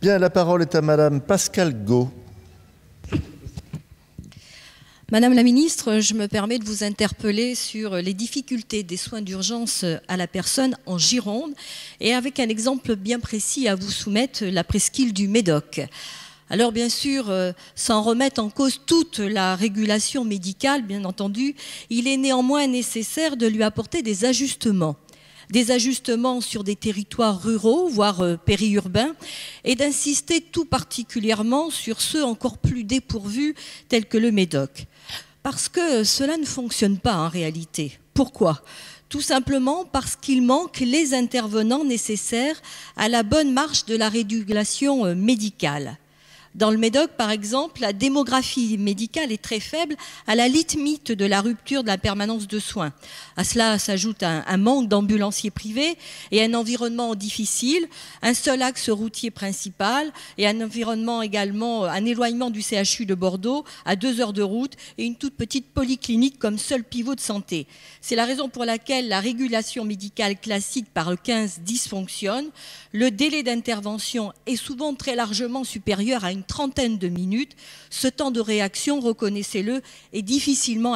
Bien, la parole est à Madame Pascale Got. Madame la ministre, je me permets de vous interpeller sur les difficultés des soins d'urgence à la personne en Gironde et avec un exemple bien précis à vous soumettre, la presqu'île du Médoc. Alors bien sûr, sans remettre en cause toute la régulation médicale, bien entendu, il est néanmoins nécessaire de lui apporter des ajustements. Des ajustements sur des territoires ruraux, voire périurbains, et d'insister tout particulièrement sur ceux encore plus dépourvus, tels que le Médoc. Parce que cela ne fonctionne pas en réalité. Pourquoi ? Tout simplement parce qu'il manque les intervenants nécessaires à la bonne marche de la régulation médicale. Dans le Médoc, par exemple, la démographie médicale est très faible, à la limite de la rupture de la permanence de soins. À cela s'ajoute un manque d'ambulanciers privés et un environnement difficile, un seul axe routier principal et un environnement également, un éloignement du CHU de Bordeaux à 2 heures de route et une toute petite polyclinique comme seul pivot de santé. C'est la raison pour laquelle la régulation médicale classique par le 15 dysfonctionne. Le délai d'intervention est souvent très largement supérieur à une trentaine de minutes. Ce temps de réaction, reconnaissez-le, est difficilement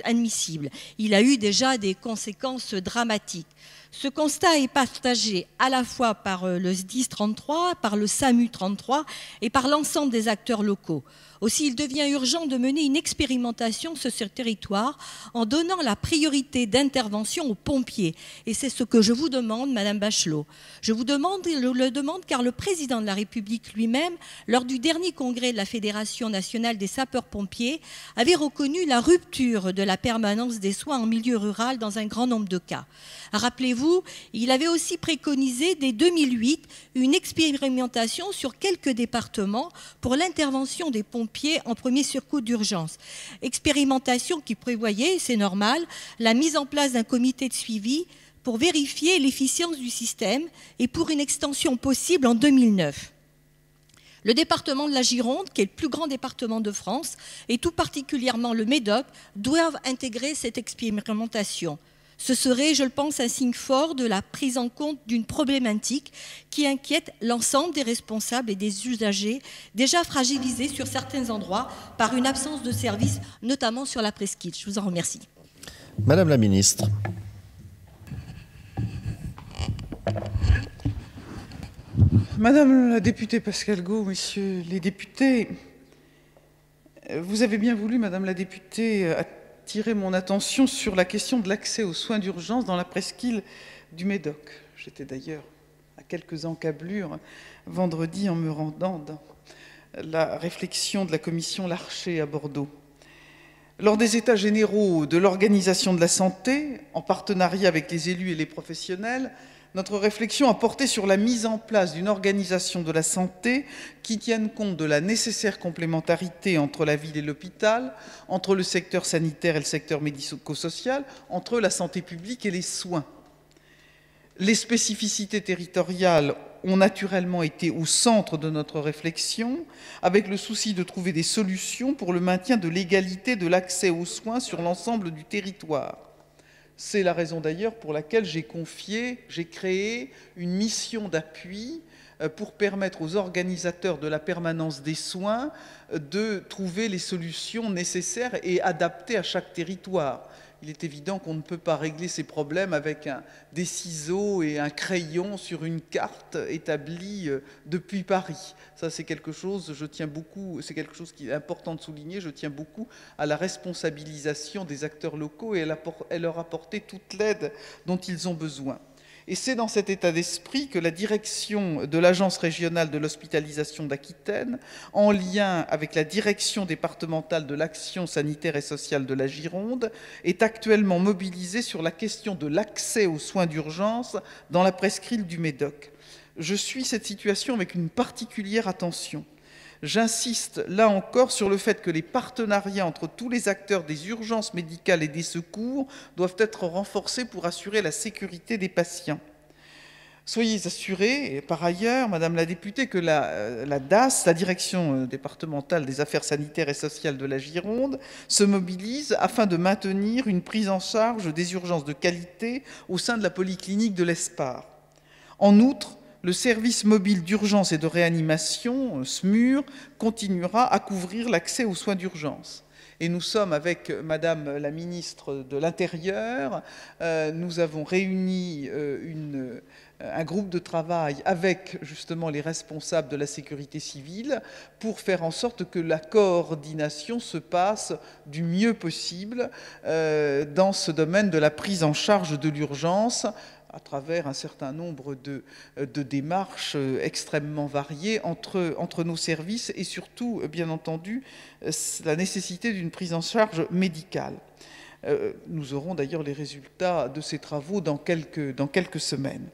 admissible. Il a eu déjà des conséquences dramatiques. Ce constat est partagé à la fois par le SDIS 33, par le SAMU 33 et par l'ensemble des acteurs locaux. Aussi, il devient urgent de mener une expérimentation sur ce territoire en donnant la priorité d'intervention aux pompiers. Et c'est ce que je vous demande, Madame Bachelot. Je vous demande, le demande car le président de la République lui-même, lors du dernier congrès de la Fédération nationale des sapeurs-pompiers, avait reconnu la rupture de la permanence des soins en milieu rural dans un grand nombre de cas. Rappelez-vous, il avait aussi préconisé dès 2008 une expérimentation sur quelques départements pour l'intervention des pompiers en premier secours d'urgence. Expérimentation qui prévoyait, c'est normal, la mise en place d'un comité de suivi pour vérifier l'efficience du système et pour une extension possible en 2009. Le département de la Gironde, qui est le plus grand département de France, et tout particulièrement le Médoc, doivent intégrer cette expérimentation. Ce serait, je le pense, un signe fort de la prise en compte d'une problématique qui inquiète l'ensemble des responsables et des usagers déjà fragilisés sur certains endroits par une absence de service, notamment sur la presqu'île. Je vous en remercie. Madame la ministre. Madame la députée Pascale Got, messieurs les députés, vous avez bien voulu, Madame la députée, attirer mon attention sur la question de l'accès aux soins d'urgence dans la presqu'île du Médoc. J'étais d'ailleurs à quelques encablures vendredi en me rendant dans la réflexion de la commission Larcher à Bordeaux. Lors des états généraux de l'organisation de la santé, en partenariat avec les élus et les professionnels, notre réflexion a porté sur la mise en place d'une organisation de la santé qui tienne compte de la nécessaire complémentarité entre la ville et l'hôpital, entre le secteur sanitaire et le secteur médico-social, entre la santé publique et les soins. Les spécificités territoriales ont naturellement été au centre de notre réflexion, avec le souci de trouver des solutions pour le maintien de l'égalité de l'accès aux soins sur l'ensemble du territoire. C'est la raison d'ailleurs pour laquelle j'ai créé une mission d'appui pour permettre aux organisateurs de la permanence des soins de trouver les solutions nécessaires et adaptées à chaque territoire. Il est évident qu'on ne peut pas régler ces problèmes avec des ciseaux et un crayon sur une carte établie depuis Paris. Ça, c'est quelque chose, je tiens beaucoup, c'est quelque chose qui est important de souligner, je tiens beaucoup à la responsabilisation des acteurs locaux et à leur apporter toute l'aide dont ils ont besoin. Et c'est dans cet état d'esprit que la direction de l'Agence régionale de l'hospitalisation d'Aquitaine, en lien avec la direction départementale de l'action sanitaire et sociale de la Gironde, est actuellement mobilisée sur la question de l'accès aux soins d'urgence dans la presqu'île du Médoc. Je suis cette situation avec une particulière attention. J'insiste là encore sur le fait que les partenariats entre tous les acteurs des urgences médicales et des secours doivent être renforcés pour assurer la sécurité des patients. Soyez assurés, et par ailleurs, Madame la députée, que la DAS, la Direction départementale des affaires sanitaires et sociales de la Gironde, se mobilise afin de maintenir une prise en charge des urgences de qualité au sein de la polyclinique de l'Espar. En outre, le service mobile d'urgence et de réanimation, SMUR, continuera à couvrir l'accès aux soins d'urgence. Et nous sommes avec Madame la ministre de l'Intérieur, nous avons réuni un groupe de travail avec justement les responsables de la sécurité civile pour faire en sorte que la coordination se passe du mieux possible dans ce domaine de la prise en charge de l'urgence, à travers un certain nombre de démarches extrêmement variées entre nos services et surtout, bien entendu, la nécessité d'une prise en charge médicale. Nous aurons d'ailleurs les résultats de ces travaux dans quelques semaines.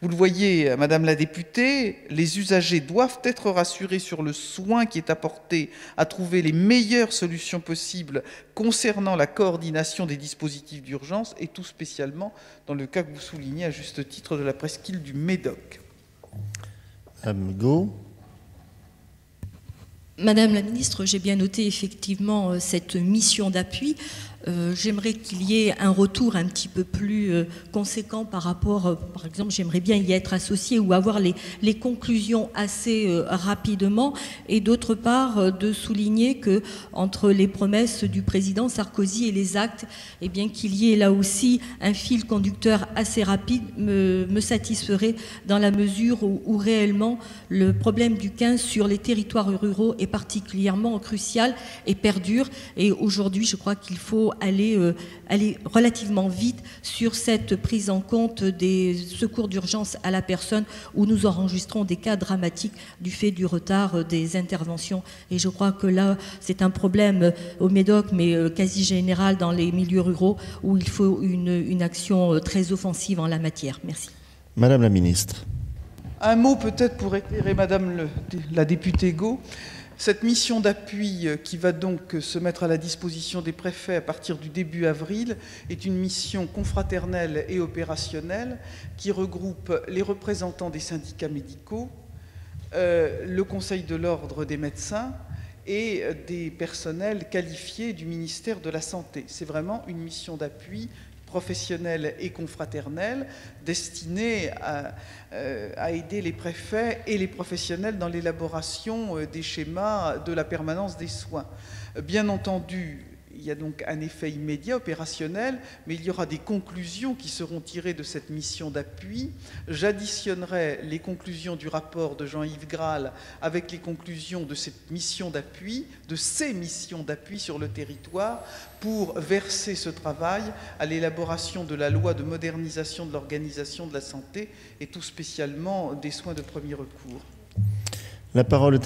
Vous le voyez, Madame la députée, les usagers doivent être rassurés sur le soin qui est apporté à trouver les meilleures solutions possibles concernant la coordination des dispositifs d'urgence et tout spécialement dans le cas que vous soulignez à juste titre de la presqu'île du Médoc. Madame Go. Madame la ministre, j'ai bien noté effectivement cette mission d'appui. J'aimerais qu'il y ait un retour un petit peu plus conséquent par rapport, par exemple, j'aimerais bien y être associé ou avoir les conclusions assez rapidement, et d'autre part de souligner que entre les promesses du président Sarkozy et les actes, eh bien qu'il y ait là aussi un fil conducteur assez rapide me satisferait dans la mesure où réellement le problème du 15 sur les territoires ruraux est particulièrement crucial et perdure, et aujourd'hui je crois qu'il faut aller relativement vite sur cette prise en compte des secours d'urgence à la personne où nous enregistrons des cas dramatiques du fait du retard des interventions. Et je crois que là, c'est un problème au Médoc, mais quasi général dans les milieux ruraux où il faut une action très offensive en la matière. Merci. Madame la ministre. Un mot peut-être pour éclairer Madame la députée Go. Cette mission d'appui qui va donc se mettre à la disposition des préfets à partir du début avril est une mission confraternelle et opérationnelle qui regroupe les représentants des syndicats médicaux, le Conseil de l'ordre des médecins et des personnels qualifiés du ministère de la Santé. C'est vraiment une mission d'appui professionnelle et confraternelle destinée à aider les préfets et les professionnels dans l'élaboration des schémas de la permanence des soins. Bien entendu, il y a donc un effet immédiat opérationnel, mais il y aura des conclusions qui seront tirées de cette mission d'appui. J'additionnerai les conclusions du rapport de Jean-Yves Graal avec les conclusions de cette mission d'appui, de ces missions d'appui sur le territoire, pour verser ce travail à l'élaboration de la loi de modernisation de l'organisation de la santé et tout spécialement des soins de premier recours. La parole est